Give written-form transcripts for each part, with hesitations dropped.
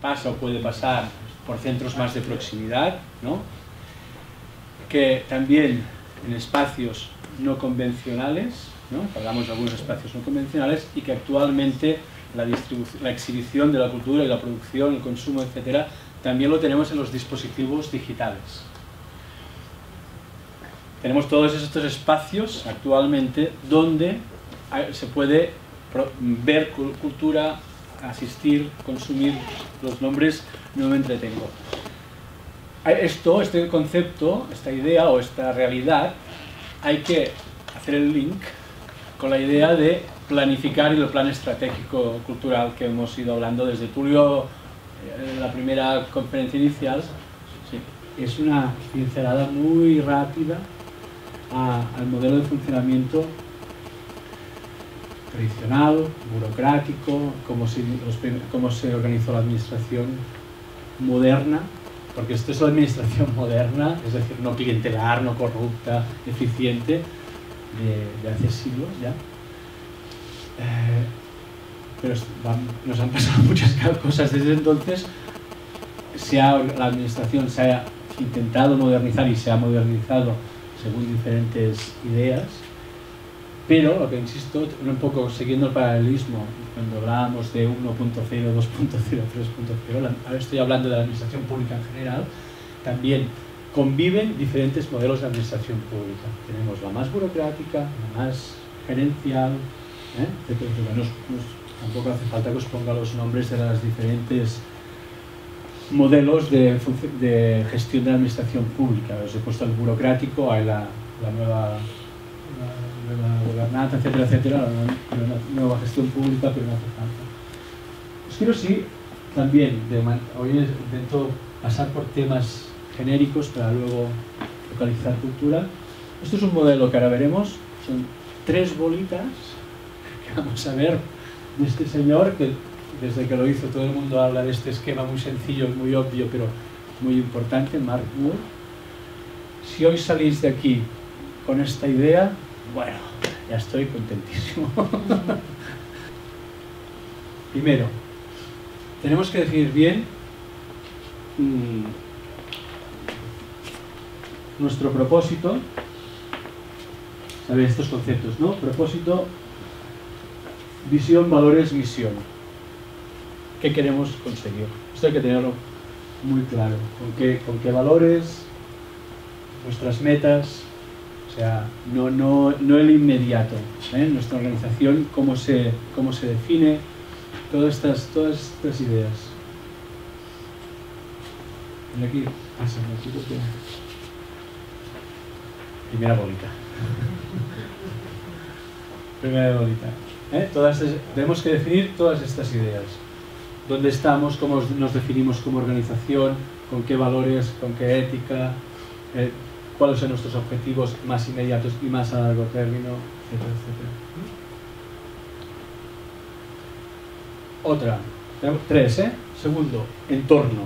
pasa o puede pasar por centros más de proximidad, ¿no? Que también en espacios no convencionales, ¿no? Hablamos de algunos espacios no convencionales, y que actualmente la exhibición de la cultura y la producción, el consumo, etcétera, también lo tenemos en los dispositivos digitales. Tenemos todos estos espacios actualmente donde se puede ver cultura, asistir, consumir. Los nombres no me entretengo. Este concepto, esta idea o esta realidad, hay que hacer el link con la idea de planificar y el plan estratégico cultural que hemos ido hablando desde Tulio en la primera conferencia inicial. Sí, es una pincelada muy rápida al modelo de funcionamiento tradicional, burocrático, cómo se organizó la administración moderna, porque esto es la administración moderna, es decir, no clientelar, no corrupta, eficiente, de hace siglos ya. Pero nos han pasado muchas cosas desde entonces. La administración se ha intentado modernizar y se ha modernizado según diferentes ideas, pero lo que insisto, un poco siguiendo el paralelismo, cuando hablábamos de 1.0, 2.0, 3.0, ahora estoy hablando de la administración pública en general, también conviven diferentes modelos de administración pública. Tenemos la más burocrática, la más gerencial, etcétera. Tampoco hace falta que os ponga los nombres de los diferentes modelos de gestión de la administración pública. Os he puesto el burocrático, hay la nueva gobernanza, etcétera, etcétera, la nueva gestión pública, pero no hace falta. Os quiero sí también, hoy intento pasar por temas genéricos para luego localizar cultura. Esto es un modelo que ahora veremos, son 3 bolitas que vamos a ver de este señor que desde que lo hizo todo el mundo habla de este esquema muy sencillo, muy obvio, pero muy importante, Mark Moore. Si hoy salís de aquí con esta idea, bueno, ya estoy contentísimo. Primero, tenemos que definir bien nuestro propósito. Sabéis estos conceptos, ¿no? Propósito, visión, valores, misión. ¿Qué queremos conseguir? Esto hay que tenerlo muy claro. ¿Con qué valores? Nuestras metas. O sea, no el inmediato. Nuestra organización, cómo se define. Todas estas ideas. Y aquí, primera bolita. Primera bolita. Tenemos que definir todas estas ideas. ¿Dónde estamos? ¿Cómo nos definimos como organización? ¿Con qué valores? ¿Con qué ética? ¿Cuáles son nuestros objetivos más inmediatos y más a largo término? Etcétera, etcétera. Otra. 3, Segundo, entorno.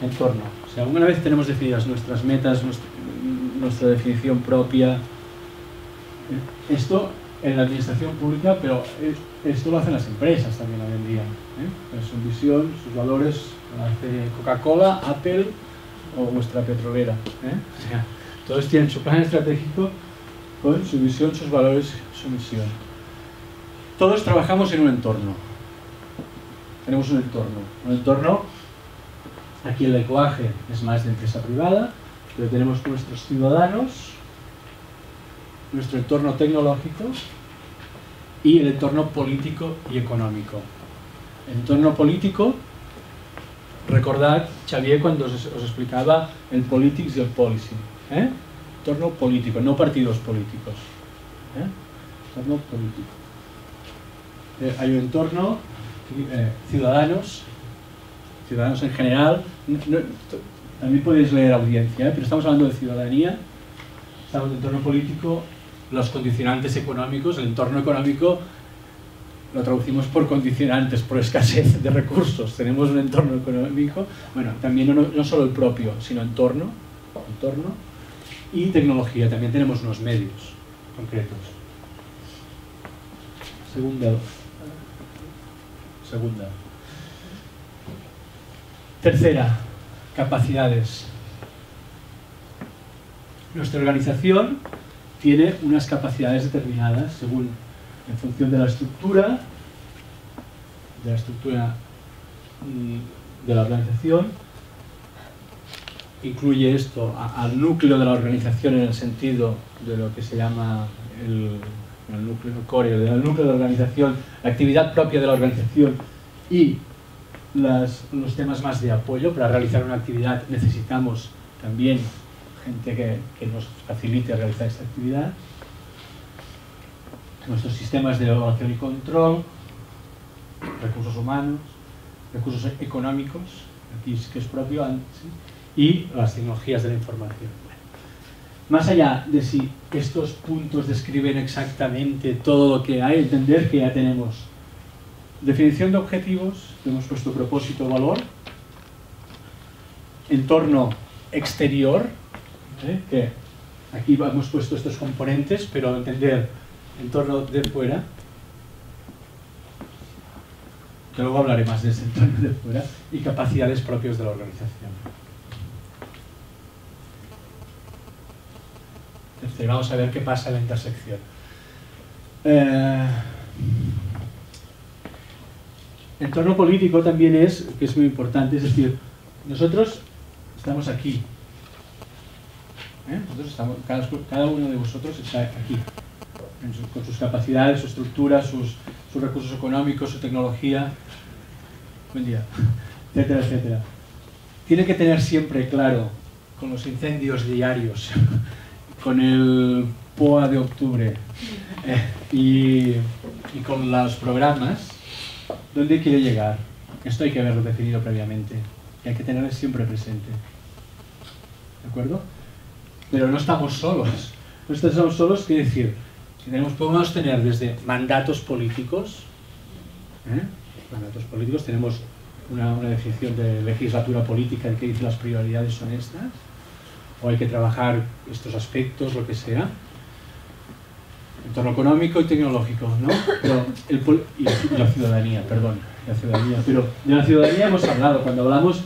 Entorno. O sea, una vez tenemos definidas nuestras metas, nuestra definición propia, esto en la administración pública, pero esto lo hacen las empresas también hoy en día. Su visión, sus valores, lo hace Coca-Cola, Apple o vuestra petrolera. O sea, todos tienen su plan estratégico con su visión, sus valores, su misión. Todos trabajamos en un entorno. Tenemos un entorno. Un entorno, aquí el lenguaje es más de empresa privada, pero tenemos nuestros ciudadanos, nuestro entorno tecnológico y el entorno político y económico. El entorno político, recordad, Xavier, cuando os explicaba el politics y el policy. Entorno político, no partidos políticos. Entorno político. Hay un entorno, ciudadanos en general. También podéis leer audiencia, pero estamos hablando de ciudadanía. Estamos en el entorno político, los condicionantes económicos. El entorno económico lo traducimos por condicionantes, por escasez de recursos. Tenemos un entorno económico, bueno, también no solo el propio, sino entorno y tecnología. También tenemos unos medios concretos. Segunda. Tercera, capacidades. Nuestra organización tiene unas capacidades determinadas según, en función de la estructura de la organización. Incluye esto al núcleo de la organización en el sentido de lo que se llama el núcleo core, el núcleo de la organización, la actividad propia de la organización y los temas más de apoyo. Para realizar una actividad necesitamos también gente que nos facilite realizar esta actividad. Nuestros sistemas de evaluación y control, recursos humanos, recursos económicos, aquí sí que es propio, ¿sí? Y las tecnologías de la información. Bueno, más allá de si estos puntos describen exactamente todo lo que hay, entender que ya tenemos definición de objetivos, hemos puesto propósito, valor, entorno exterior, que aquí hemos puesto estos componentes, pero entender entorno de fuera, que luego hablaré más de ese entorno de fuera, y capacidades propias de la organización. Entonces, vamos a ver qué pasa en la intersección. Entorno político también es, que es muy importante, es decir, nosotros estamos aquí. Nosotros estamos, cada uno de vosotros está aquí, con sus capacidades, su estructura, sus recursos económicos, su tecnología, buen día, etcétera, etcétera. Tiene que tener siempre claro, con los incendios diarios, con el POA de octubre y con los programas, ¿dónde quiere llegar? Esto hay que haberlo definido previamente y hay que tenerlo siempre presente. ¿De acuerdo? Pero no estamos solos. No estamos solos, quiere decir que podemos tener desde mandatos políticos. Mandatos políticos, tenemos una definición de legislatura política en que dice las prioridades son estas, o hay que trabajar estos aspectos, lo que sea. Entorno económico y tecnológico, ¿no? Pero y la ciudadanía, perdón, la ciudadanía. Pero de la ciudadanía hemos hablado, cuando hablamos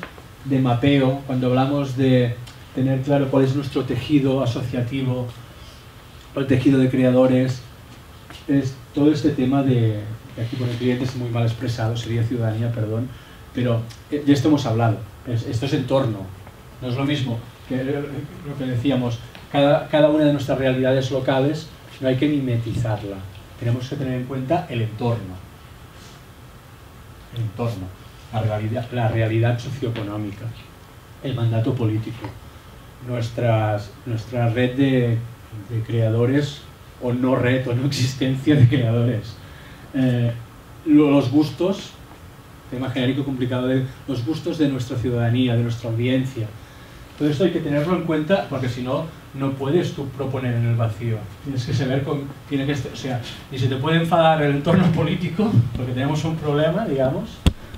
de mapeo, cuando hablamos de tener claro cuál es nuestro tejido asociativo, el tejido de creadores, es todo este tema de, aquí por el cliente es muy mal expresado, sería ciudadanía, perdón, pero de esto hemos hablado, esto es entorno, no es lo mismo que lo que decíamos, cada una de nuestras realidades locales no hay que mimetizarla, tenemos que tener en cuenta el entorno, la realidad socioeconómica, el mandato político, nuestra red de creadores, o no red, o no existencia de creadores, los gustos, tema genérico complicado, de los gustos de nuestra ciudadanía, de nuestra audiencia. Todo esto hay que tenerlo en cuenta, porque si no, no puedes tú proponer en el vacío. Tienes que saber o sea, ni se te puede enfadar el entorno político, porque tenemos un problema, digamos,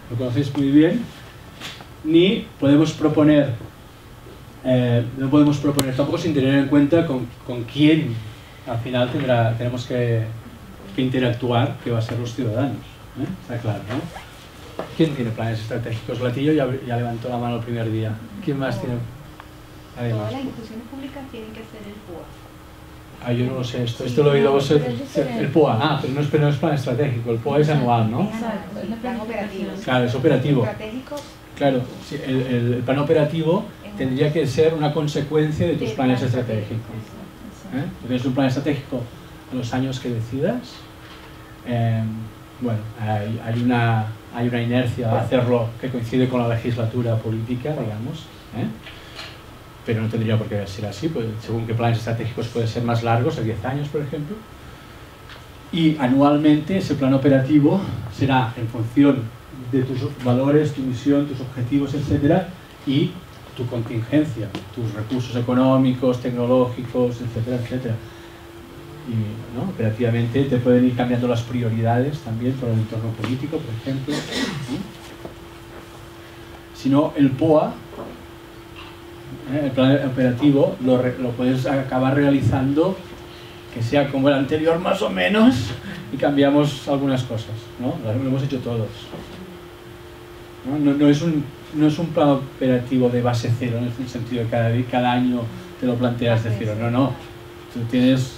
lo conocéis muy bien, ni podemos proponer, no podemos proponer tampoco sin tener en cuenta con quién al final tenemos que interactuar, que va a ser los ciudadanos. Está claro, ¿no? ¿Quién tiene planes estratégicos? Latillo ya levantó la mano el primer día. ¿Quién más tiene? Todas las instituciones públicas tienen que ser el POA. Yo no lo sé, esto lo he oído vos, el POA, pero no es plan estratégico, el POA es anual, ¿no? Exacto, es el plan operativo. Claro, es operativo. Estratégico. Claro, sí, el plan operativo tendría que ser una consecuencia de tus planes estratégicos. Tú tienes un plan estratégico a los años que decidas. Bueno, hay una inercia de hacerlo que coincide con la legislatura política, digamos, pero no tendría por qué ser así, pues, según qué planes estratégicos pueden ser más largos, a 10 años, por ejemplo. Y anualmente ese plan operativo será en función de tus valores, tu misión, tus objetivos, etcétera, y tu contingencia, tus recursos económicos, tecnológicos, etcétera, etcétera. Y ¿no? Operativamente te pueden ir cambiando las prioridades también por el entorno político, por ejemplo. Si no, el POA, el plan operativo, lo puedes acabar realizando que sea como el anterior más o menos y cambiamos algunas cosas, ¿no? Lo hemos hecho todos. No es no es un plan operativo de base cero, en el sentido de que cada año te lo planteas de cero. No, no. Tú tienes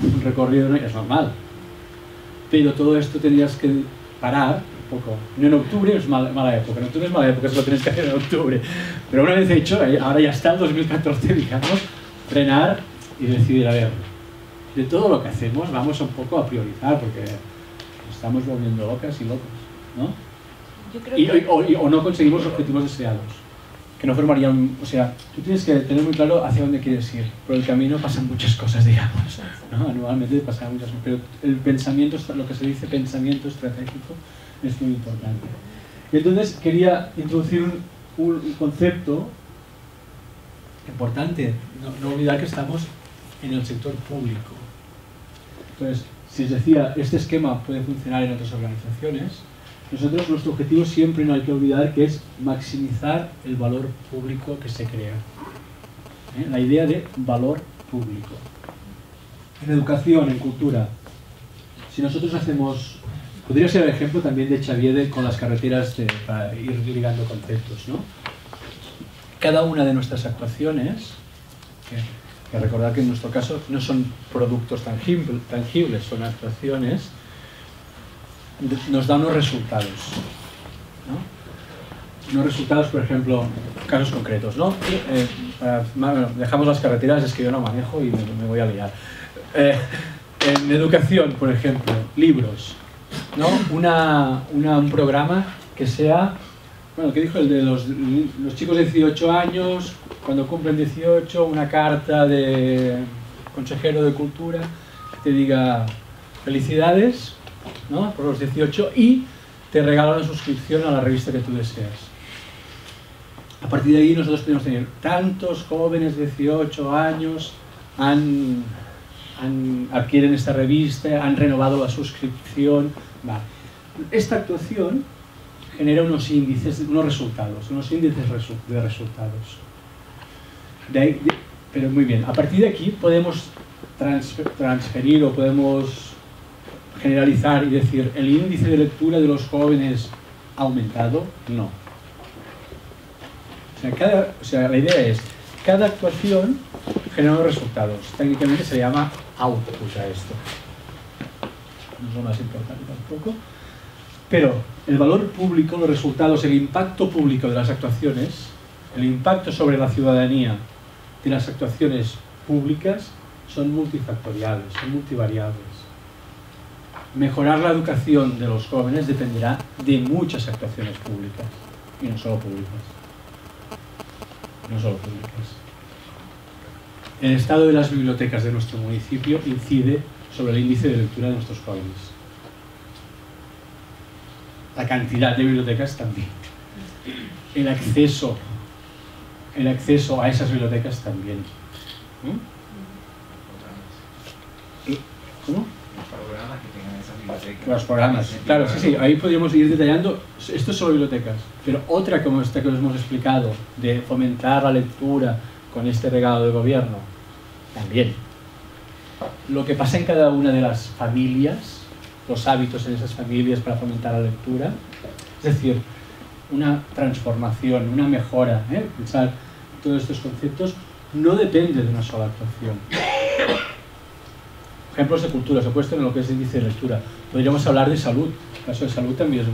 un recorrido, ¿no? Es normal. Pero todo esto tendrías que parar un poco. No en octubre es mala época. En octubre es mala época, eso lo tienes que hacer en octubre. Pero una vez hecho, ahora ya está el 2014, digamos, frenar y decidir, a ver, de todo lo que hacemos vamos un poco a priorizar, porque nos estamos volviendo locas y locos, ¿no? Yo creo O no conseguimos los objetivos deseados, que no formarían, o sea, tú tienes que tener muy claro hacia dónde quieres ir. Por el camino pasan muchas cosas, digamos, ¿no? Anualmente pasan muchas cosas, pero el pensamiento, lo que se dice pensamiento estratégico, es muy importante. Y entonces quería introducir un concepto importante, no olvidar que estamos en el sector público. Entonces, si os decía, este esquema puede funcionar en otras organizaciones, nosotros nuestro objetivo siempre no hay que olvidar que es maximizar el valor público que se crea. La idea de valor público. En educación, en cultura, si nosotros hacemos... Podría ser el ejemplo también de Xavier con las carreteras para ir ligando conceptos, ¿no? Cada una de nuestras actuaciones, que recordar que en nuestro caso no son productos tangibles, son actuaciones, nos da unos resultados, ¿no? Unos resultados, por ejemplo, casos concretos, ¿no? Bueno, dejamos las carreteras, es que yo no manejo y me voy a liar. En educación, por ejemplo, libros, ¿no? Un programa que sea, bueno, ¿qué dijo el de los chicos de 18 años, cuando cumplen 18, una carta de consejero de cultura que te diga felicidades, ¿no? Por los 18 y te regala una suscripción a la revista que tú deseas. A partir de ahí nosotros podemos tener tantos jóvenes de 18 años adquieren esta revista, han renovado la suscripción. Vale. Esta actuación genera unos índices, unos índices de resultados. Pero muy bien, a partir de aquí podemos transferir o podemos generalizar y decir, ¿el índice de lectura de los jóvenes ha aumentado? No. O sea, la idea es, cada actuación genera unos resultados. Técnicamente se llama output a esto. No es lo más importante tampoco. Pero el valor público, los resultados, el impacto público de las actuaciones, el impacto sobre la ciudadanía de las actuaciones públicas son multifactoriales, son multivariables. Mejorar la educación de los jóvenes dependerá de muchas actuaciones públicas, y no solo públicas. No solo públicas. El estado de las bibliotecas de nuestro municipio incide sobre el índice de lectura de nuestros jóvenes. La cantidad de bibliotecas también. El acceso a esas bibliotecas también. ¿Cómo? Los programas, claro, sí, ahí podríamos ir detallando. Esto es solo bibliotecas, pero otra como esta que os hemos explicado, de fomentar la lectura con este regalo del gobierno, también. Lo que pasa en cada una de las familias, los hábitos en esas familias para fomentar la lectura, es decir, una transformación, una mejora, pensar todos estos conceptos, no depende de una sola actuación. Ejemplos de cultura, se ha puesto en lo que es el índice de lectura. Podríamos hablar de salud. El caso de salud también es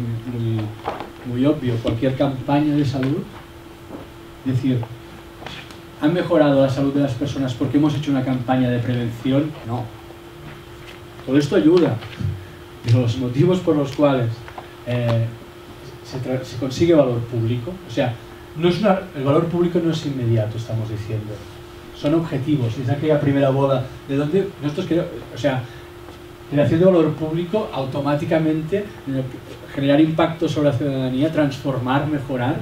muy obvio. Cualquier campaña de salud, es decir, ¿han mejorado la salud de las personas porque hemos hecho una campaña de prevención? No. Todo esto ayuda. Pero los motivos por los cuales se consigue valor público, o sea, el valor público no es inmediato, estamos diciendo. Son objetivos, es aquella primera bola de donde nosotros queremos, o sea, generación de valor público automáticamente generar impacto sobre la ciudadanía, transformar, mejorar,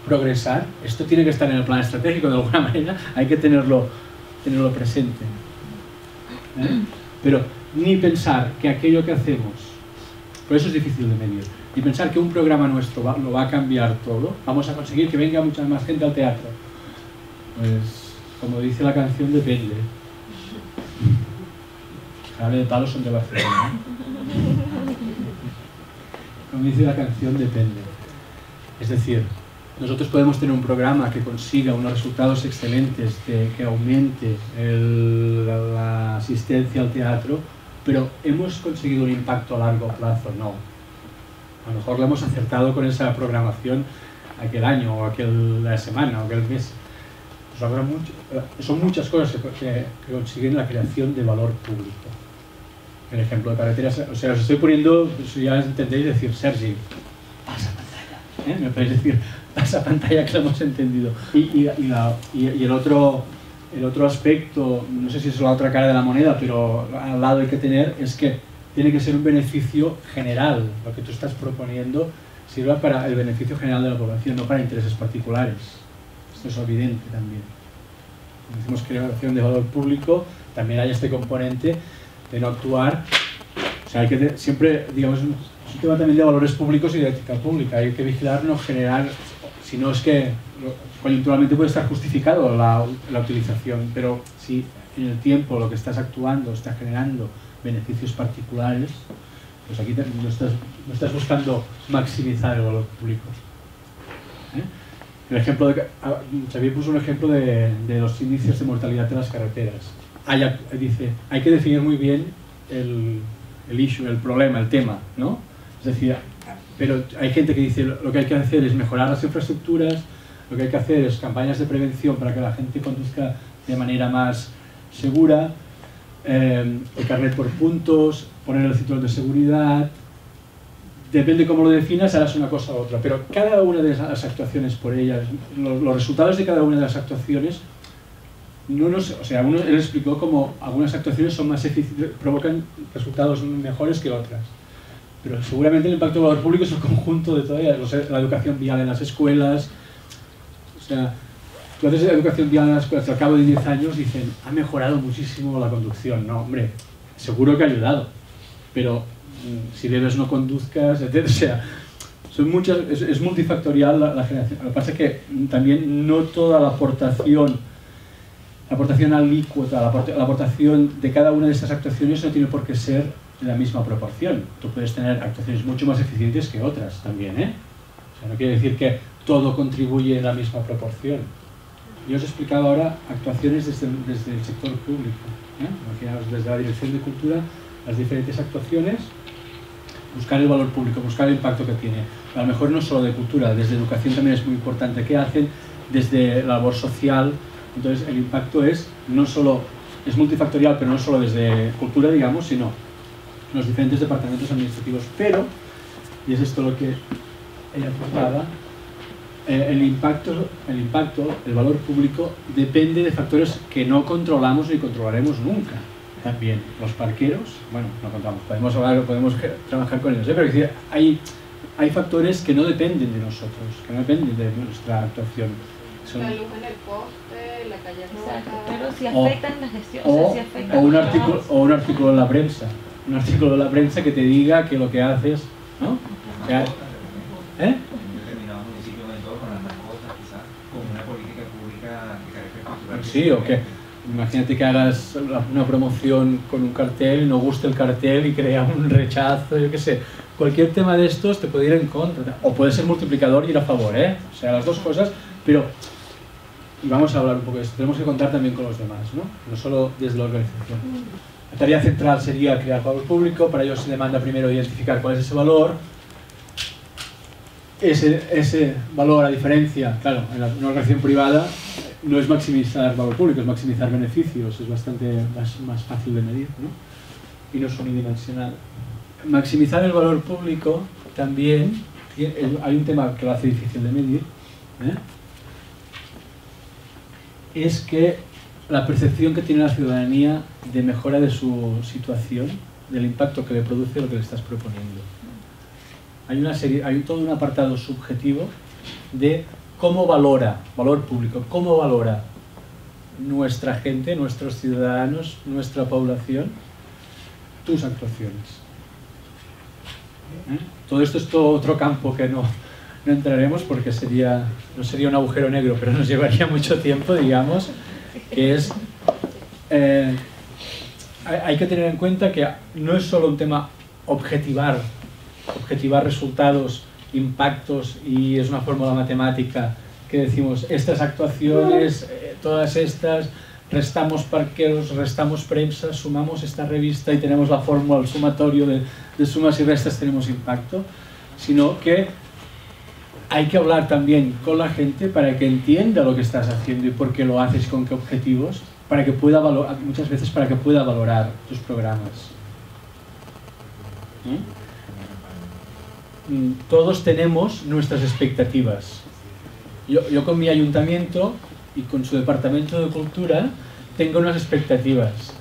progresar. Esto tiene que estar en el plan estratégico de alguna manera, hay que tenerlo presente. Pero ni pensar que aquello que hacemos, por eso es difícil de medir, ni pensar que un programa nuestro lo va a cambiar todo, vamos a conseguir que venga mucha más gente al teatro. Pues, como dice la canción, depende. Jarabe de Palo son de Barcelona. Como dice la canción, depende. Es decir, nosotros podemos tener un programa que consiga unos resultados excelentes, que aumente la asistencia al teatro, pero ¿hemos conseguido un impacto a largo plazo? No. A lo mejor lo hemos acertado con esa programación aquel año, o la semana, o aquel mes. Pues habrá son muchas cosas que consiguen la creación de valor público. El ejemplo de carreteras, o sea, os estoy poniendo, si ya entendéis, decir, Sergi, pasa pantalla, me podéis decir, pasa pantalla, que lo hemos entendido. Y el otro aspecto, no sé si es la otra cara de la moneda, pero al lado hay que tener, es que tiene que ser un beneficio general. Lo que tú estás proponiendo sirva para el beneficio general de la población, no para intereses particulares. Esto es evidente también. Cuando decimos creación de valor público, también hay este componente de no actuar. O sea, hay que siempre, digamos, es un tema también de valores públicos y de ética pública. Hay que vigilar, no generar, si no es que coyunturalmente puede estar justificado la utilización, pero si en el tiempo lo que estás actuando está generando beneficios particulares, pues aquí no estás buscando maximizar el valor público. El ejemplo de Xavier puso un ejemplo de los índices de mortalidad de las carreteras. Dice, hay que definir muy bien el issue, el problema, el tema, ¿no? Es decir, pero hay gente que dice lo que hay que hacer es mejorar las infraestructuras, lo que hay que hacer es campañas de prevención para que la gente conduzca de manera más segura, el carnet por puntos, poner el cinturón de seguridad. Depende cómo lo definas, harás una cosa u otra, pero cada una de las actuaciones por ellas, los resultados de cada una de las actuaciones, o sea, él explicó cómo algunas actuaciones son más eficientes, provocan resultados mejores que otras. Pero seguramente el impacto del valor público es el conjunto de todas ellas, la educación vial en las escuelas. O sea, tú haces educación vial en las escuelas, al cabo de 10 años dicen, ha mejorado muchísimo la conducción. No, hombre, seguro que ha ayudado, pero si bebes no conduzcas, etc. O sea, son muchas, es multifactorial la generación. Lo que pasa es que también no toda la aportación alícuota, la aportación de cada una de estas actuaciones no tiene por qué ser en la misma proporción. Tú puedes tener actuaciones mucho más eficientes que otras también, ¿eh? O sea, no quiere decir que todo contribuye en la misma proporción. Yo os he explicado ahora actuaciones desde el sector público, ¿eh? Imaginaos desde la Dirección de Cultura, las diferentes actuaciones, buscar el valor público, buscar el impacto que tiene. A lo mejor no solo de cultura, desde educación también es muy importante qué hacen, desde la labor social. Entonces el impacto es multifactorial, pero no solo desde cultura, digamos, sino los diferentes departamentos administrativos. Pero, y es esto lo que ella apuntaba, el impacto, el valor público, depende de factores que no controlamos ni controlaremos nunca. También los parqueros, bueno, no contamos, podemos trabajar con ellos, pero es decir, hay factores que no dependen de nosotros, que no dependen de nuestra actuación. La luz en el poste, la calle rota. Pero si afectan la gestión, o un artículo en la prensa, que te diga que lo que haces, ¿no? Determinados municipios en todo con las mascotas, quizás, con una política pública de carácter cultural. Sí, o que imagínate que hagas una promoción con un cartel, no guste el cartel y crea un rechazo, yo qué sé. Cualquier tema de estos te puede ir en contra, o puede ser multiplicador y ir a favor, ¿eh? O sea, las dos cosas, pero... Y vamos a hablar un poco de esto, tenemos que contar también con los demás, ¿no? No solo desde la organización. La tarea central sería crear valor público, para ello se demanda primero identificar cuál es ese valor. Ese valor, a diferencia, claro, en una organización privada, no es maximizar valor público, es maximizar beneficios, es bastante más fácil de medir, ¿no? Y no es unidimensional. Maximizar el valor público también, hay un tema que lo hace difícil de medir, ¿eh? Es que la percepción que tiene la ciudadanía de mejora de su situación, del impacto que le produce lo que le estás proponiendo. Hay todo un apartado subjetivo de cómo valora, valor público, cómo valora nuestra gente, nuestros ciudadanos, nuestra población, tus actuaciones. Todo esto es todo otro campo que no entraremos porque no sería un agujero negro, pero nos llevaría mucho tiempo, digamos, que es... hay que tener en cuenta que no es solo un tema objetivar resultados impactos y es una fórmula matemática que decimos estas actuaciones, todas estas, restamos parqueros, restamos prensa, sumamos esta revista y tenemos la fórmula, el sumatorio de sumas y restas, tenemos impacto, sino que hay que hablar también con la gente para que entienda lo que estás haciendo y por qué lo haces, con qué objetivos, para que pueda valorar, muchas veces para que pueda valorar tus programas. Todos tenemos nuestras expectativas. Yo con mi ayuntamiento y con su departamento de cultura tengo unas expectativas.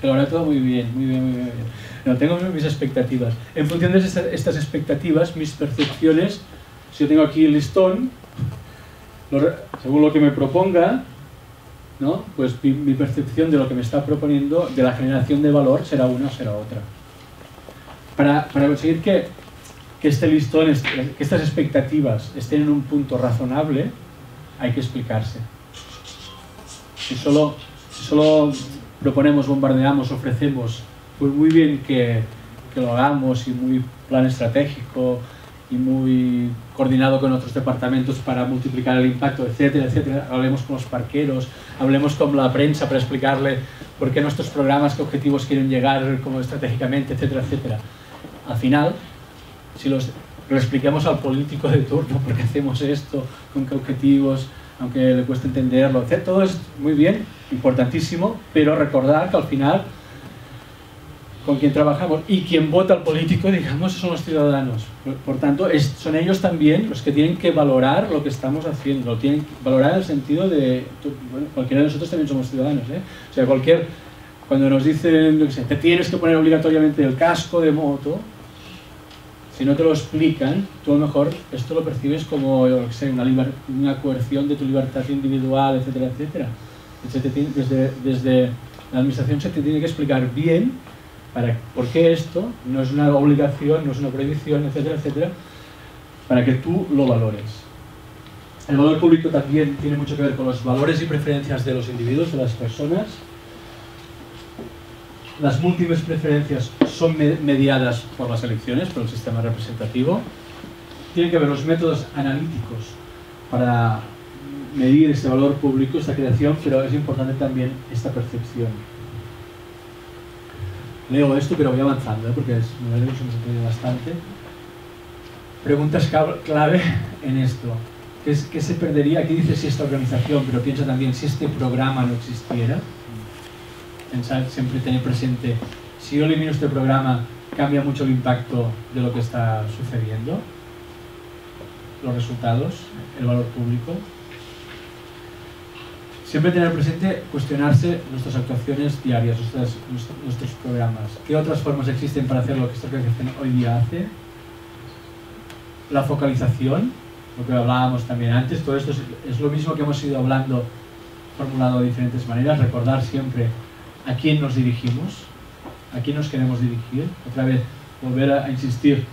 Que lo hará todo muy bien, muy bien, muy bien. No, tengo mis expectativas. En función de estas expectativas, mis percepciones, si yo tengo aquí el listón, según lo que me proponga, ¿no? Pues mi percepción de lo que me está proponiendo, de la generación de valor, será una o será otra. Para conseguir que este listón, que estas expectativas estén en un punto razonable, hay que explicarse. Si solo proponemos, bombardeamos, ofrecemos, pues muy bien que lo hagamos y muy plan estratégico y muy coordinado con otros departamentos para multiplicar el impacto, etcétera, etcétera. Hablemos con los parqueros, hablemos con la prensa para explicarle por qué nuestros programas, qué objetivos quieren llegar como estratégicamente, etcétera, etcétera. Al final, si lo expliquemos al político de turno por qué hacemos esto, con qué objetivos, aunque le cueste entenderlo, etc. Todo es muy bien, importantísimo, pero recordar que al final con quien trabajamos y quien vota al político, digamos, son los ciudadanos. Por tanto, son ellos también los que tienen que valorar lo que estamos haciendo, lo tienen que valorar en el sentido de, bueno, cualquiera de nosotros también somos ciudadanos, ¿eh? O sea, cuando nos dicen, yo qué sé, te tienes que poner obligatoriamente el casco de moto, si no te lo explican, tú a lo mejor esto lo percibes como, yo qué sé, una coerción de tu libertad individual, etcétera, etcétera. Desde la administración se te tiene que explicar bien por qué esto no es una obligación, no es una prohibición, etcétera, etcétera, para que tú lo valores. El valor público también tiene mucho que ver con los valores y preferencias de los individuos, de las personas. Las múltiples preferencias son mediadas por las elecciones, por el sistema representativo. Tienen que ver los métodos analíticos para medir este valor público, esta creación, pero es importante también esta percepción. Leo esto, pero voy avanzando, porque me parece que se nos ha pedido bastante. Preguntas clave en esto. ¿Qué se perdería? Aquí dice si esta organización, pero piensa también si este programa no existiera. Pensar, siempre tener presente, si yo elimino este programa, cambia mucho el impacto de lo que está sucediendo, los resultados, el valor público. Siempre tener presente, cuestionarse nuestras actuaciones diarias, nuestros programas. ¿Qué otras formas existen para hacer lo que esta organización hoy día hace? La focalización, lo que hablábamos también antes, todo esto es lo mismo que hemos ido hablando, formulado de diferentes maneras. Recordar siempre a quién nos dirigimos, a quién nos queremos dirigir. Otra vez, volver a insistir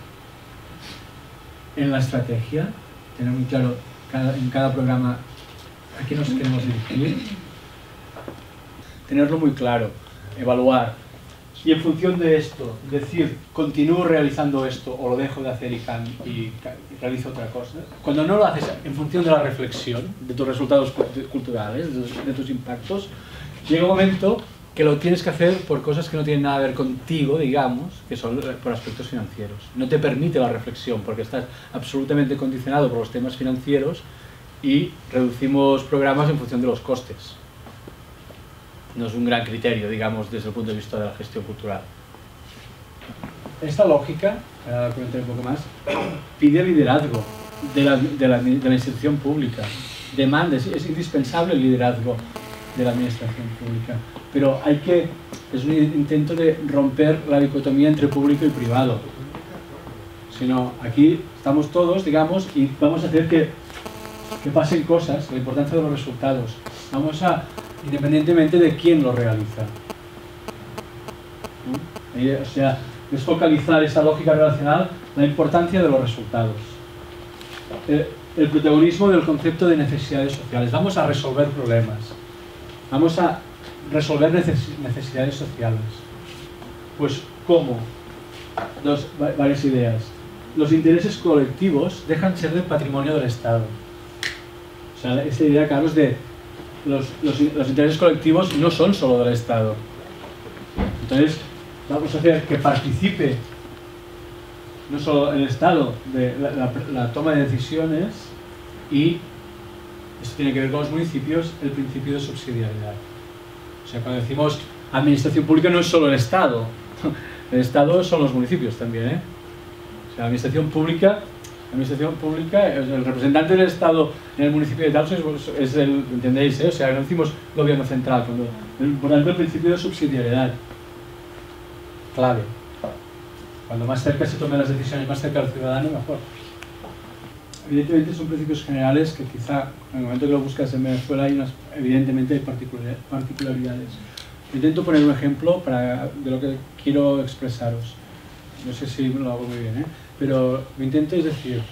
en la estrategia, tener muy claro en cada programa a quién nos queremos dirigir, tenerlo muy claro, evaluar, y en función de esto, decir, continúo realizando esto o lo dejo de hacer y realizo otra cosa. Cuando no lo haces en función de la reflexión, de tus resultados culturales, de tus impactos, llega un momento que lo tienes que hacer por cosas que no tienen nada que ver contigo, digamos, que son por aspectos financieros. No te permite la reflexión porque estás absolutamente condicionado por los temas financieros y reducimos programas en función de los costes. No es un gran criterio, digamos, desde el punto de vista de la gestión cultural. Esta lógica, para comentar un poco más, pide liderazgo de la institución pública. Demanda, es indispensable el liderazgo de la administración pública. Pero es un intento de romper la dicotomía entre público y privado. Sino, aquí estamos todos, digamos, y vamos a hacer que pasen cosas, la importancia de los resultados. Independientemente de quién lo realiza. O sea, es focalizar esa lógica relacional, la importancia de los resultados. El protagonismo del concepto de necesidades sociales. Vamos a resolver problemas. Vamos a resolver necesidades sociales. Pues, ¿cómo? Varias ideas. los intereses colectivos dejan de ser del patrimonio del Estado. O sea, esta idea, Carlos, de los intereses colectivos no son solo del Estado. Entonces, vamos a hacer que participe no solo el Estado de la toma de decisiones, y esto tiene que ver con los municipios, el principio de subsidiariedad. O sea, cuando decimos administración pública no es solo el Estado son los municipios también, ¿eh? O sea, la administración pública, el representante del Estado en el municipio de tal es el, ¿entendéis? O sea, no decimos gobierno central, por tanto el principio de subsidiariedad, clave. Cuando más cerca se tomen las decisiones, más cerca del ciudadano, mejor. Evidentemente son principios generales que quizá en el momento que lo buscas en Venezuela evidentemente hay particularidades. Intento poner un ejemplo de lo que quiero expresaros. No sé si lo hago muy bien, ¿eh? Pero lo intento, es decir,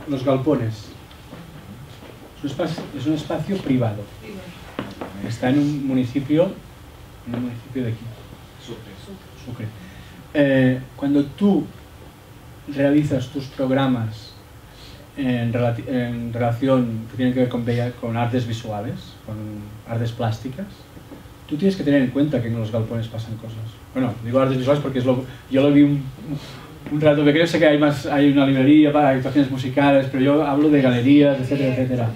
los galpones. Es un espacio privado. Está en un municipio de aquí. Sucre. Cuando tú realizas tus programas en relación que tienen que ver con artes visuales, con artes plásticas, tú tienes que tener en cuenta que en los galpones pasan cosas. Bueno, digo artes visuales porque yo lo vi un rato pequeño, sé que hay una librería para actuaciones musicales, pero yo hablo de galerías, etcétera, etcétera.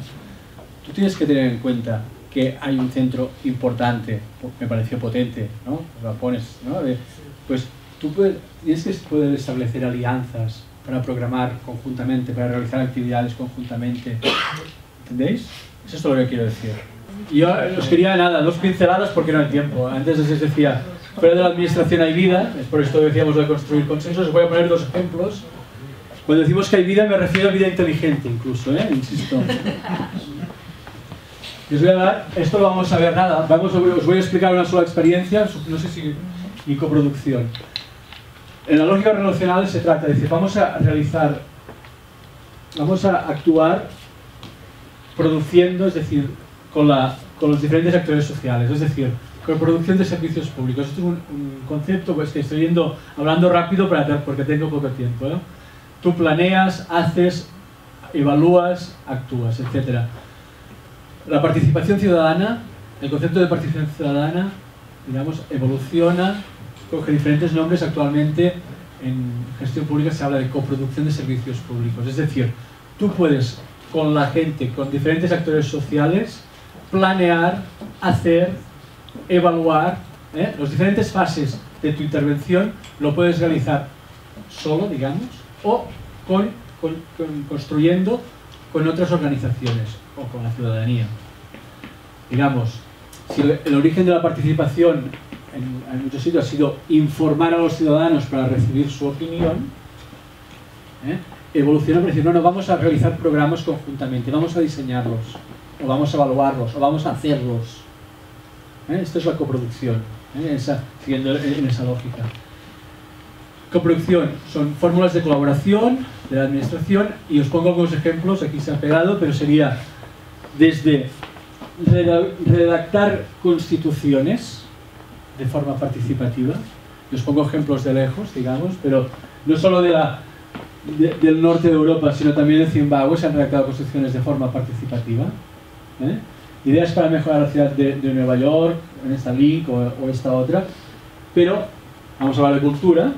Tú tienes que tener en cuenta que hay un centro importante, me pareció potente, ¿no? Los galpones, ¿no? Pues tú tienes que poder establecer alianzas para programar conjuntamente, para realizar actividades conjuntamente. ¿Entendéis? Eso es todo lo que quiero decir. Y yo os quería, dos pinceladas porque no hay tiempo. Antes os decía, fuera de la administración hay vida, es por esto decíamos de construir consensos. Os voy a poner dos ejemplos. Cuando decimos que hay vida, me refiero a vida inteligente incluso, insisto. Y os voy a dar, esto lo vamos a ver os voy a explicar una sola experiencia, no sé si mi coproducción. En la lógica relacional se trata de decir, vamos a actuar produciendo, es decir, con los diferentes actores sociales, es decir, con producción de servicios públicos. Esto es un concepto pues, que estoy hablando rápido porque tengo poco tiempo, ¿no? Tú planeas, haces, evalúas, actúas, etc. La participación ciudadana, el concepto de participación ciudadana, digamos, evoluciona, coge diferentes nombres. Actualmente en gestión pública se habla de coproducción de servicios públicos, es decir, tú puedes con la gente, con diferentes actores sociales, planear, hacer, evaluar, las diferentes fases de tu intervención lo puedes realizar solo, digamos, o construyendo con otras organizaciones o con la ciudadanía. Digamos, si el origen de la participación en muchos sitios ha sido informar a los ciudadanos para recibir su opinión, evoluciona para decir, no, vamos a realizar programas conjuntamente, vamos a diseñarlos, o vamos a evaluarlos, o vamos a hacerlos. Esto es la coproducción, siguiendo en esa lógica. Coproducción son fórmulas de colaboración de la administración, y os pongo algunos ejemplos, aquí se ha pegado, pero sería desde redactar constituciones de forma participativa, y os pongo ejemplos de lejos, digamos, pero no solo del norte de Europa, sino también en Zimbabue se han redactado constituciones de forma participativa. Ideas para mejorar la ciudad de Nueva York, en esta link o esta otra, pero vamos a hablar de cultura.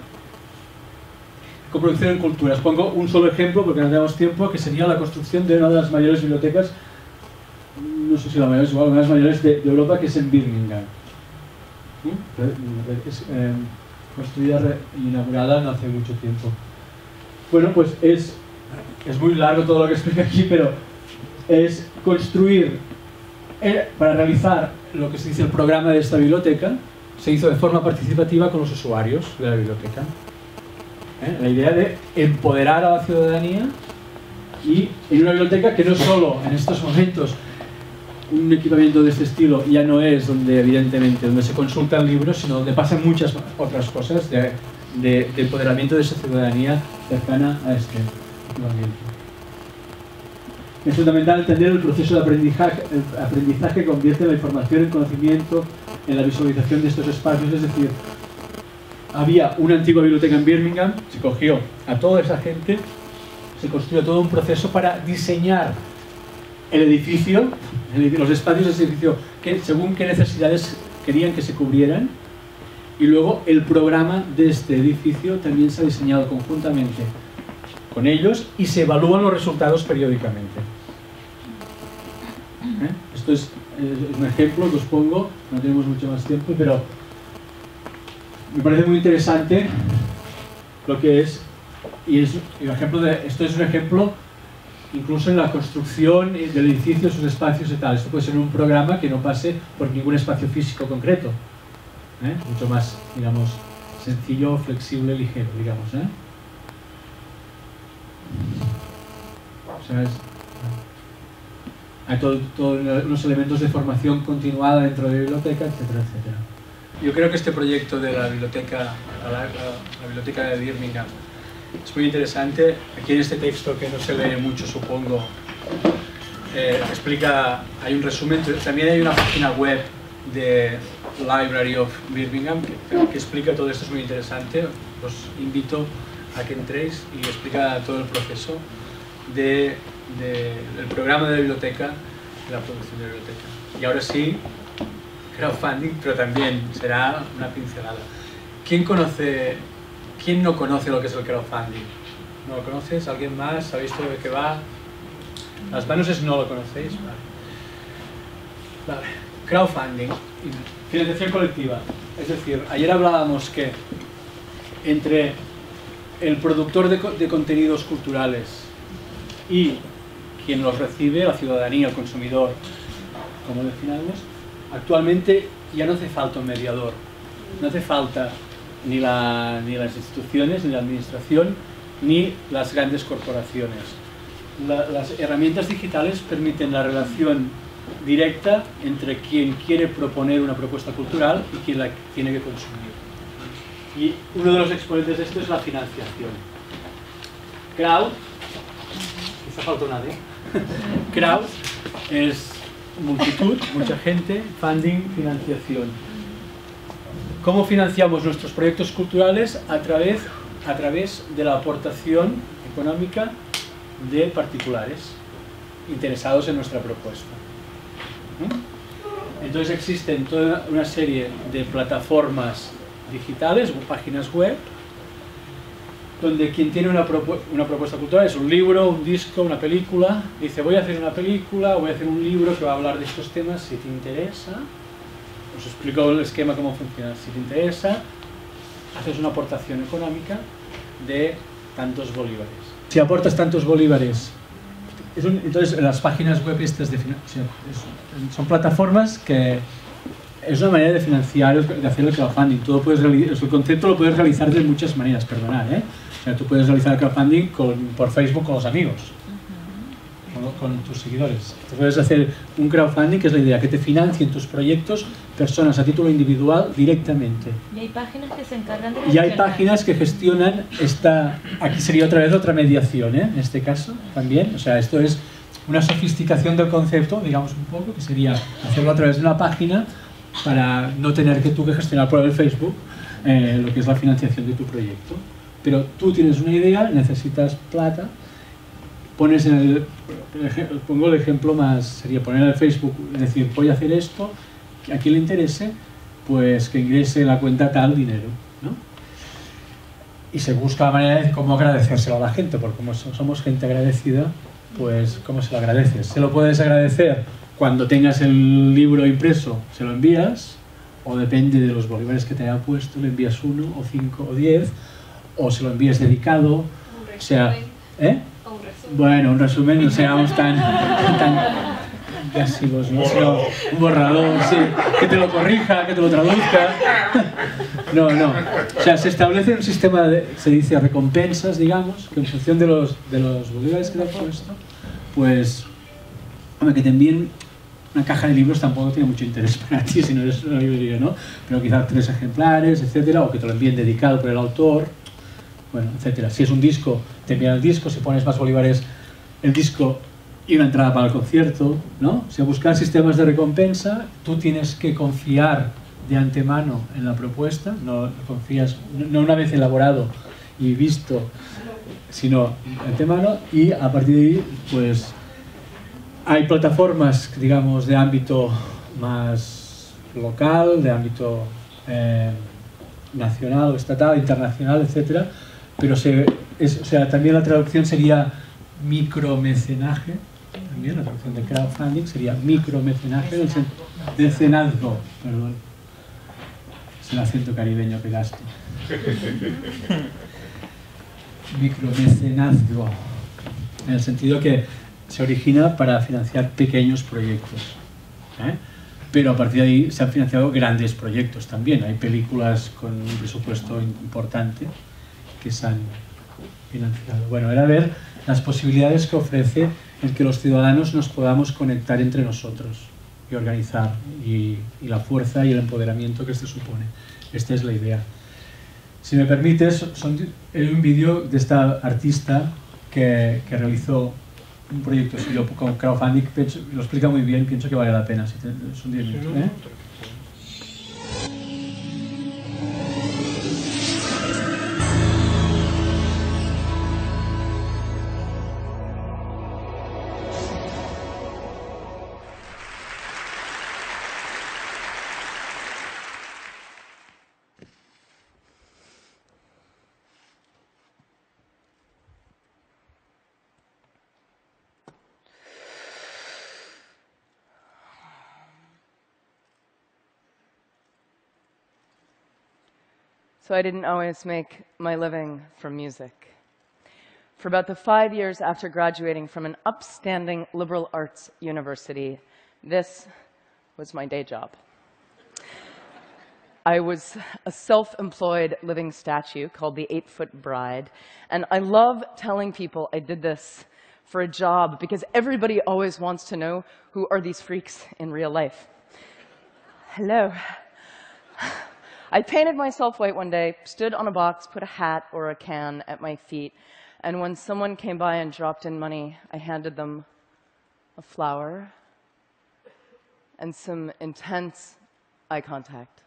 Coproducción en cultura. Os pongo un solo ejemplo porque no tenemos tiempo, que sería la construcción de una de las mayores bibliotecas, no sé si la mayor, igual, una de las mayores de Europa, que es en Birmingham. Construida e inaugurada no hace mucho tiempo. Bueno, pues es muy largo todo lo que explico aquí, pero es construir, para realizar lo que se dice el programa de esta biblioteca, se hizo de forma participativa con los usuarios de la biblioteca. La idea de empoderar a la ciudadanía, y en una biblioteca que no solo en estos momentos un equipamiento de este estilo ya no es evidentemente donde se consultan libros, sino donde pasan muchas otras cosas de empoderamiento de esa ciudadanía cercana a este ambiente. Es fundamental entender el proceso de aprendizaje. El aprendizaje convierte la información en conocimiento, en la visualización de estos espacios, es decir, había una antigua biblioteca en Birmingham, se cogió a toda esa gente, se construyó todo un proceso para diseñar el edificio, los espacios de ese edificio, según qué necesidades querían que se cubrieran, y luego el programa de este edificio también se ha diseñado conjuntamente con ellos y se evalúan los resultados periódicamente. Esto es un ejemplo que os pongo, no tenemos mucho más tiempo, pero me parece muy interesante lo que es, esto es un ejemplo incluso en la construcción del edificio, sus espacios y tal. Esto puede ser un programa que no pase por ningún espacio físico concreto, mucho más, digamos, sencillo, flexible, ligero, digamos. O sea, hay todos unos elementos de formación continuada dentro de la biblioteca, etcétera, etcétera. Yo creo que este proyecto de la biblioteca, la biblioteca de Birmingham, es muy interesante. Aquí en este texto, que no se lee mucho, supongo, explica, hay un resumen. También hay una página web de Library of Birmingham que explica todo esto, es muy interesante. Os invito a que entréis y explica todo el proceso del programa de la biblioteca, de la producción de la biblioteca. Y ahora sí, crowdfunding, pero también será una pincelada. ¿Quién no conoce lo que es el crowdfunding? ¿No lo conoces? ¿Alguien más? ¿Sabéis todo de qué va? Las manos es no lo conocéis. Vale. Crowdfunding, financiación colectiva. Es decir, ayer hablábamos que entre el productor de contenidos culturales y quien los recibe, la ciudadanía, el consumidor, como definamos, actualmente ya no hace falta un mediador. No hace falta ni las instituciones, ni la administración, ni las grandes corporaciones. Las herramientas digitales permiten la relación directa entre quien quiere proponer una propuesta cultural y quien la tiene que consumir. Y uno de los exponentes de esto es la financiación. Crowd, quizá falta una D. Crowd es multitud, mucha gente, funding, financiación. ¿Cómo financiamos nuestros proyectos culturales? A través de la aportación económica de particulares interesados en nuestra propuesta. Entonces existen toda una serie de plataformas digitales o páginas web donde quien tiene una propuesta cultural, es un libro, un disco, una película, dice voy a hacer una película o voy a hacer un libro que va a hablar de estos temas, si te interesa. Os explico el esquema, cómo funciona. Si te interesa, haces una aportación económica de tantos bolívares. Si aportas tantos bolívares, entonces las páginas web estas son plataformas que es una manera de financiar, de hacer el crowdfunding. El concepto lo puedes realizar de muchas maneras, perdonad, O sea, tú puedes realizar el crowdfunding por Facebook con los amigos, con tus seguidores. Tú puedes hacer un crowdfunding, que es la idea, que te financien tus proyectos personas a título individual directamente. Y hay páginas que se encargan de gestionar. Y hay páginas que gestionan aquí sería otra vez otra mediación, en este caso también. O sea, esto es una sofisticación del concepto, digamos un poco, que sería hacerlo a través de una página para no tener que tú que gestionar por el Facebook lo que es la financiación de tu proyecto. Pero tú tienes una idea, necesitas plata, pones pongo el ejemplo más, sería poner en el Facebook, es decir, voy a hacer esto, a quien le interese, pues que ingrese en la cuenta tal dinero, ¿no? Y se busca la manera de cómo agradecérselo a la gente, porque como somos gente agradecida, pues ¿cómo se lo agradeces? Se lo puedes agradecer cuando tengas el libro impreso, se lo envías, o depende de los bolívares que te haya puesto, le envías 1 o 5 o 10, o se lo envías dedicado, o sea, bueno, un resumen, no seamos tan agresivos, ¿no? Sino un borrador, sí, que te lo corrija, que te lo traduzca. No. O sea, se establece un sistema se dice recompensas, digamos, que en función de los bolívares que te has puesto, pues, hombre, que te envíen una caja de libros tampoco tiene mucho interés para ti, si no eres una librería, ¿no? Pero quizás 3 ejemplares, etcétera, o que te lo envíen dedicado por el autor, bueno, etcétera. Si es un disco, te envían el disco, si pones más bolívares, el disco y una entrada para el concierto, ¿no? O sea, buscar sistemas de recompensa, tú tienes que confiar de antemano en la propuesta, no confías, no una vez elaborado y visto, sino de antemano, y a partir de ahí pues hay plataformas, digamos, de ámbito más local, de ámbito nacional o estatal, internacional, etcétera, pero o sea, también la traducción sería micromecenaje, también la traducción de crowdfunding sería micromecenaje, mecenazgo, perdón, es el acento caribeño que gasto. Micromecenazgo, en el sentido que se origina para financiar pequeños proyectos, pero a partir de ahí se han financiado grandes proyectos también. Hay películas con un presupuesto importante que se han financiado. Bueno, era ver las posibilidades que ofrece el que los ciudadanos nos podamos conectar entre nosotros y organizar, y la fuerza y el empoderamiento que esto supone. Esta es la idea. Si me permites, hay un vídeo de esta artista que realizó un proyecto suyo con crowdfunding, lo explica muy bien, pienso que vale la pena. Son 10 minutos, ¿eh? So I didn't always make my living from music. For about the 5 years after graduating from an upstanding liberal arts university, this was my day job. I was a self-employed living statue called the 8-Foot Bride, and I love telling people I did this for a job because everybody always wants to know who are these freaks in real life. Hello. I painted myself white one day, stood on a box, put a hat or a can at my feet, and when someone came by and dropped in money, I handed them a flower and some intense eye contact.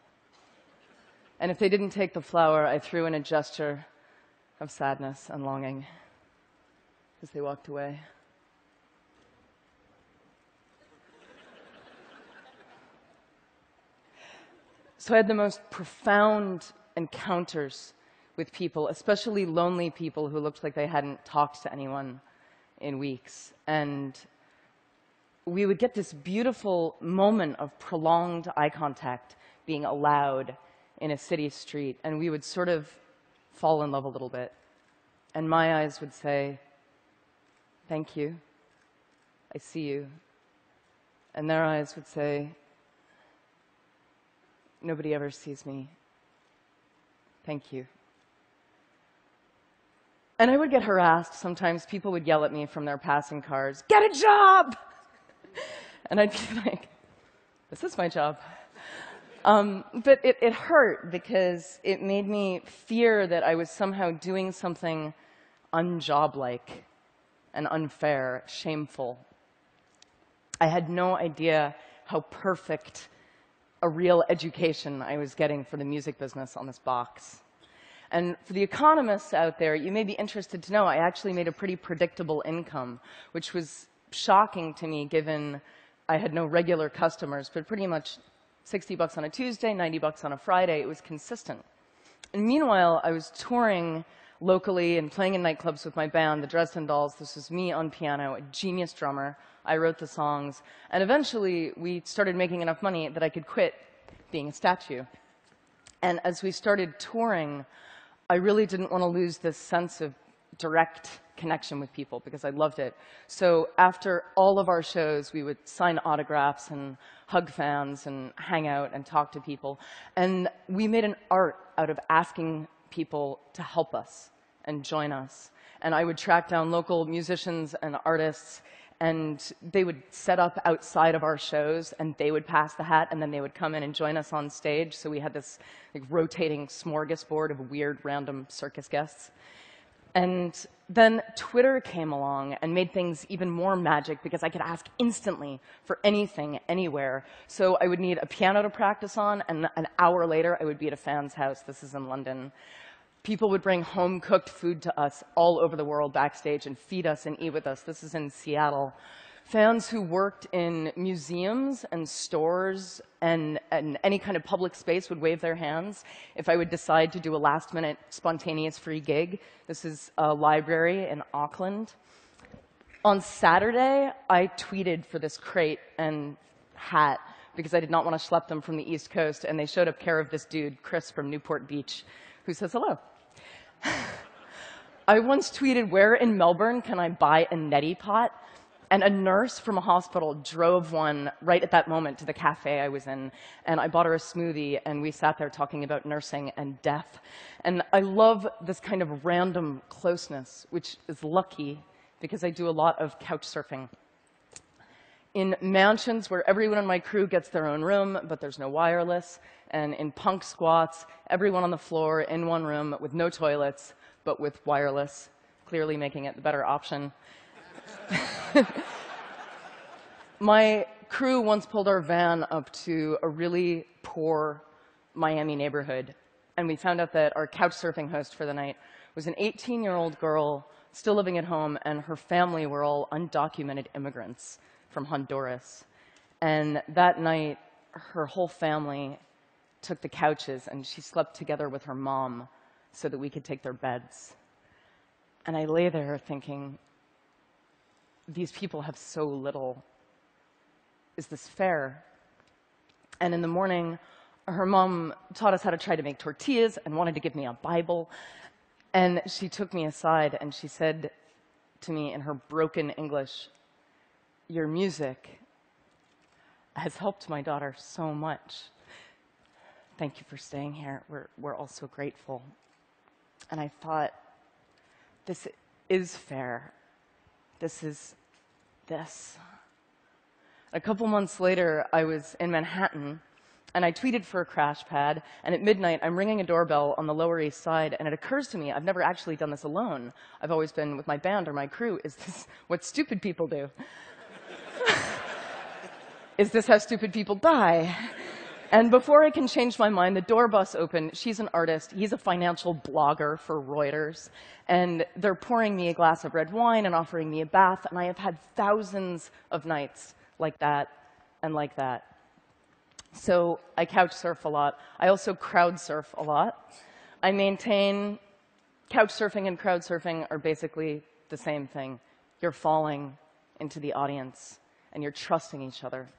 And if they didn't take the flower, I threw in a gesture of sadness and longing as they walked away. So I had the most profound encounters with people, especially lonely people who looked like they hadn't talked to anyone in weeks. And we would get this beautiful moment of prolonged eye contact being allowed in a city street, and we would sort of fall in love a little bit. And my eyes would say, "Thank you, I see you." And their eyes would say, "Nobody ever sees me. Thank you." And I would get harassed. Sometimes people would yell at me from their passing cars, "Get a job!" And I'd be like, "This is my job." But it hurt because it made me fear that I was somehow doing something unjob-like and unfair, shameful. I had no idea how perfect a real education I was getting for the music business on this box. And for the economists out there, you may be interested to know I actually made a pretty predictable income, which was shocking to me given I had no regular customers, but pretty much $60 on a Tuesday, $90 on a Friday. It was consistent. And meanwhile, I was touring locally and playing in nightclubs with my band, the Dresden Dolls. This was me on piano, a genius drummer. I wrote the songs. And eventually, we started making enough money that I could quit being a statue. And as we started touring, I really didn't want to lose this sense of direct connection with people because I loved it. So after all of our shows, we would sign autographs and hug fans and hang out and talk to people. And we made an art out of asking people to help us and join us. And I would track down local musicians and artists, and they would set up outside of our shows, and they would pass the hat, and then they would come in and join us on stage. So we had this like rotating smorgasbord of weird, random circus guests. And then Twitter came along and made things even more magic because I could ask instantly for anything, anywhere. So I would need a piano to practice on, and an hour later, I would be at a fan's house. This is in London. People would bring home-cooked food to us all over the world backstage and feed us and eat with us. This is in Seattle. Fans who worked in museums and stores and any kind of public space would wave their hands if I would decide to do a last-minute spontaneous free gig. This is a library in Auckland. On Saturday, I tweeted for this crate and hat because I did not want to schlep them from the East Coast, and they showed up care of this dude, Chris from Newport Beach, who says hello. I once tweeted, "Where in Melbourne can I buy a neti pot?" And a nurse from a hospital drove one right at that moment to the cafe I was in, and I bought her a smoothie, and we sat there talking about nursing and death. And I love this kind of random closeness, which is lucky because I do a lot of couch surfing. In mansions where everyone on my crew gets their own room, but there's no wireless, and in punk squats, everyone on the floor in one room with no toilets, but with wireless, clearly making it the better option. My crew once pulled our van up to a really poor Miami neighborhood, and we found out that our couch surfing host for the night was an 18-year-old girl still living at home, and her family were all undocumented immigrants from Honduras. And that night, her whole family took the couches, and she slept together with her mom so that we could take their beds. And I lay there thinking, these people have so little. Is this fair? And in the morning, her mom taught us how to try to make tortillas and wanted to give me a Bible. And she took me aside and she said to me in her broken English, "Your music has helped my daughter so much. Thank you for staying here. We're all so grateful." And I thought, this is fair. This is this. A couple months later, I was in Manhattan, and I tweeted for a crash pad, and at midnight, I'm ringing a doorbell on the Lower East Side, and it occurs to me, I've never actually done this alone. I've always been with my band or my crew. Is this what stupid people do? Is this how stupid people die? And before I can change my mind, the door busts open. She's an artist. He's a financial blogger for Reuters. And they're pouring me a glass of red wine and offering me a bath. And I have had thousands of nights like that and like that. So I couch surf a lot. I also crowd surf a lot. I maintain couch surfing and crowd surfing are basically the same thing. You're falling into the audience, and you're trusting each other.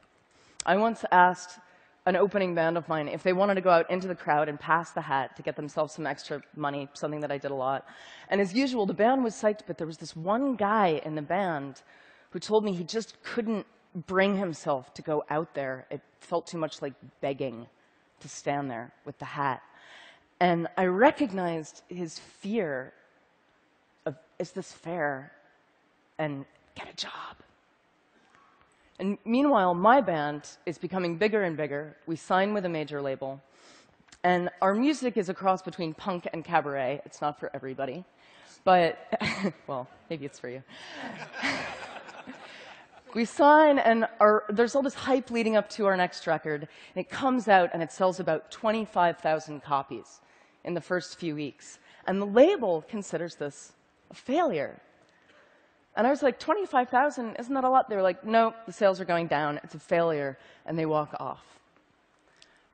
I once asked an opening band of mine if they wanted to go out into the crowd and pass the hat to get themselves some extra money, something that I did a lot. And as usual, the band was psyched, but there was this one guy in the band who told me he just couldn't bring himself to go out there. It felt too much like begging to stand there with the hat. And I recognized his fear of, is this fair? And get a job. And meanwhile, my band is becoming bigger and bigger. We sign with a major label. And our music is a cross between punk and cabaret. It's not for everybody. But, well, maybe it's for you. We sign, and there's all this hype leading up to our next record. And it comes out, and it sells about 25,000 copies in the first few weeks. And the label considers this a failure. And I was like, 25,000, isn't that a lot? They were like, no, the sales are going down. It's a failure. And they walk off.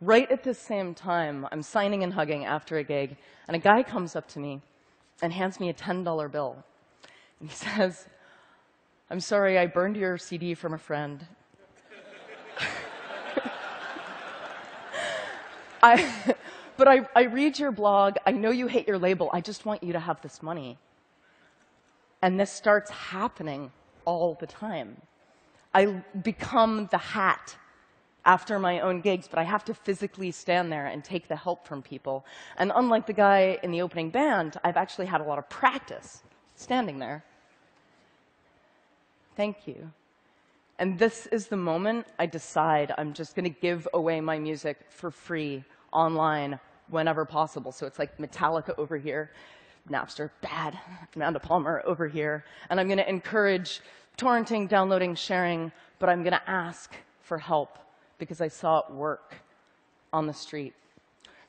Right at the same time, I'm signing and hugging after a gig, and a guy comes up to me and hands me a $10 bill. And he says, "I'm sorry, I burned your CD from a friend." But I read your blog. I know you hate your label. I just want you to have this money. And this starts happening all the time. I become the hat after my own gigs, but I have to physically stand there and take the help from people. And unlike the guy in the opening band, I've actually had a lot of practice standing there. Thank you. And this is the moment I decide I'm just going to give away my music for free online whenever possible. So it's like Metallica over here. Napster, bad. Amanda Palmer over here. And I'm going to encourage torrenting, downloading, sharing, but I'm going to ask for help because I saw it work on the street.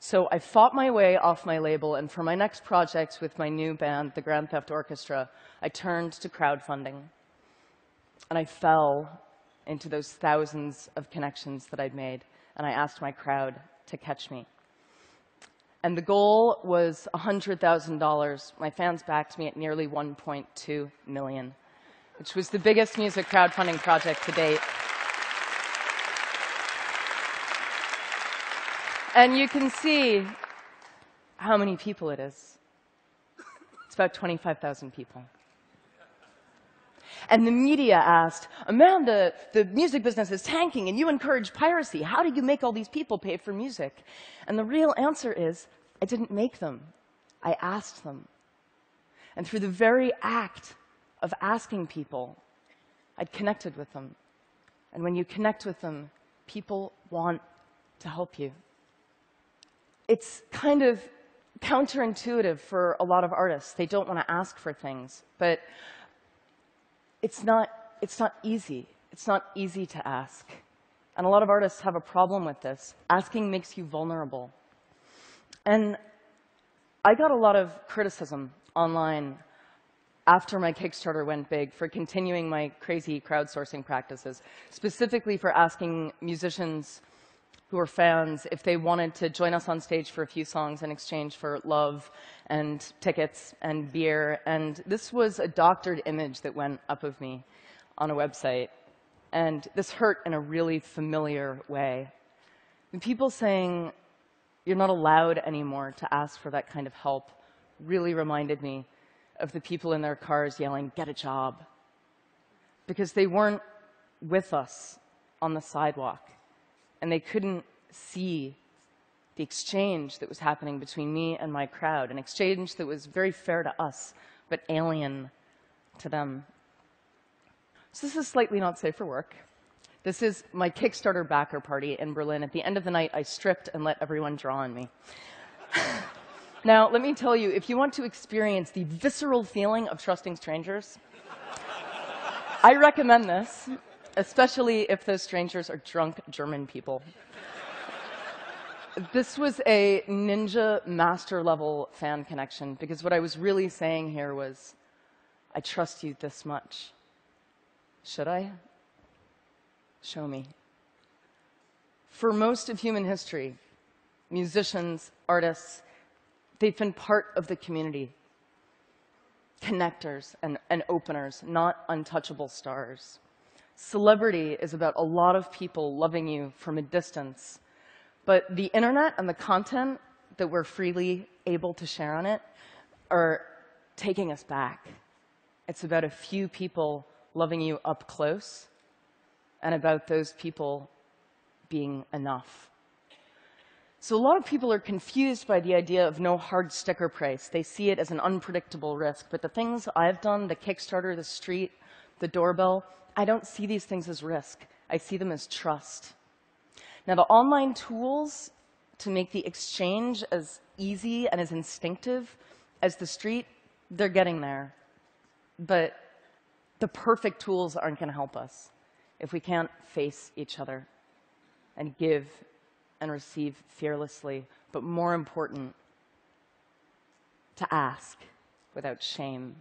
So I fought my way off my label, and for my next project with my new band, the Grand Theft Orchestra, I turned to crowdfunding. And I fell into those thousands of connections that I'd made, and I asked my crowd to catch me. And the goal was $100,000. My fans backed me at nearly $1.2 million, which was the biggest music crowdfunding project to date. And you can see how many people it is. It's about 25,000 people. And the media asked, Amanda, the music business is tanking and you encourage piracy. How do you make all these people pay for music? And the real answer is, I didn't make them. I asked them. And through the very act of asking people, I'd connected with them. And when you connect with them, people want to help you. It's kind of counterintuitive for a lot of artists. They don't want to ask for things, but it's not easy. It's not easy to ask. And a lot of artists have a problem with this. Asking makes you vulnerable. And I got a lot of criticism online after my Kickstarter went big for continuing my crazy crowdsourcing practices, specifically for asking musicians who were fans if they wanted to join us on stage for a few songs in exchange for love and tickets and beer. And this was a doctored image that went up of me on a website. And this hurt in a really familiar way. And people saying, you're not allowed anymore to ask for that kind of help really reminded me of the people in their cars yelling, get a job. Because they weren't with us on the sidewalk. And they couldn't see the exchange that was happening between me and my crowd, an exchange that was very fair to us, but alien to them. So this is slightly not safe for work. This is my Kickstarter backer party in Berlin. At the end of the night, I stripped and let everyone draw on me. Now, let me tell you, if you want to experience the visceral feeling of trusting strangers, I recommend this, especially if those strangers are drunk German people. This was a ninja master level fan connection, because what I was really saying here was, I trust you this much. Should I? Show me. For most of human history, musicians, artists, they've been part of the community. Connectors and openers, not untouchable stars. Celebrity is about a lot of people loving you from a distance. But the internet and the content that we're freely able to share on it are taking us back. It's about a few people loving you up close and about those people being enough. So a lot of people are confused by the idea of no hard sticker price. They see it as an unpredictable risk. But the things I've done, the Kickstarter, the street, the doorbell, I don't see these things as risk. I see them as trust. Now, the online tools to make the exchange as easy and as instinctive as the street, they're getting there. But the perfect tools aren't going to help us if we can't face each other and give and receive fearlessly, but more important, to ask without shame.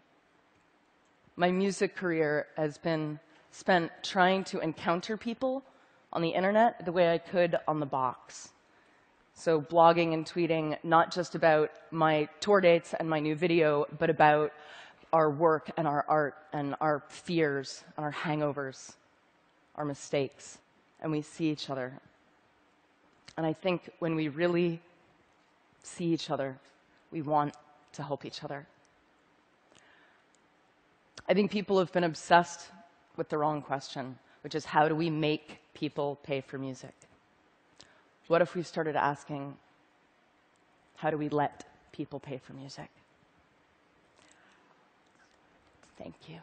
My music career has been spent trying to encounter people on the internet the way I could on the box. So blogging and tweeting, not just about my tour dates and my new video, but about our work and our art and our fears and our hangovers, our mistakes. And we see each other. And I think when we really see each other, we want to help each other. I think people have been obsessed with the wrong question, which is how do we make people pay for music? What if we started asking, how do we let people pay for music? Thank you.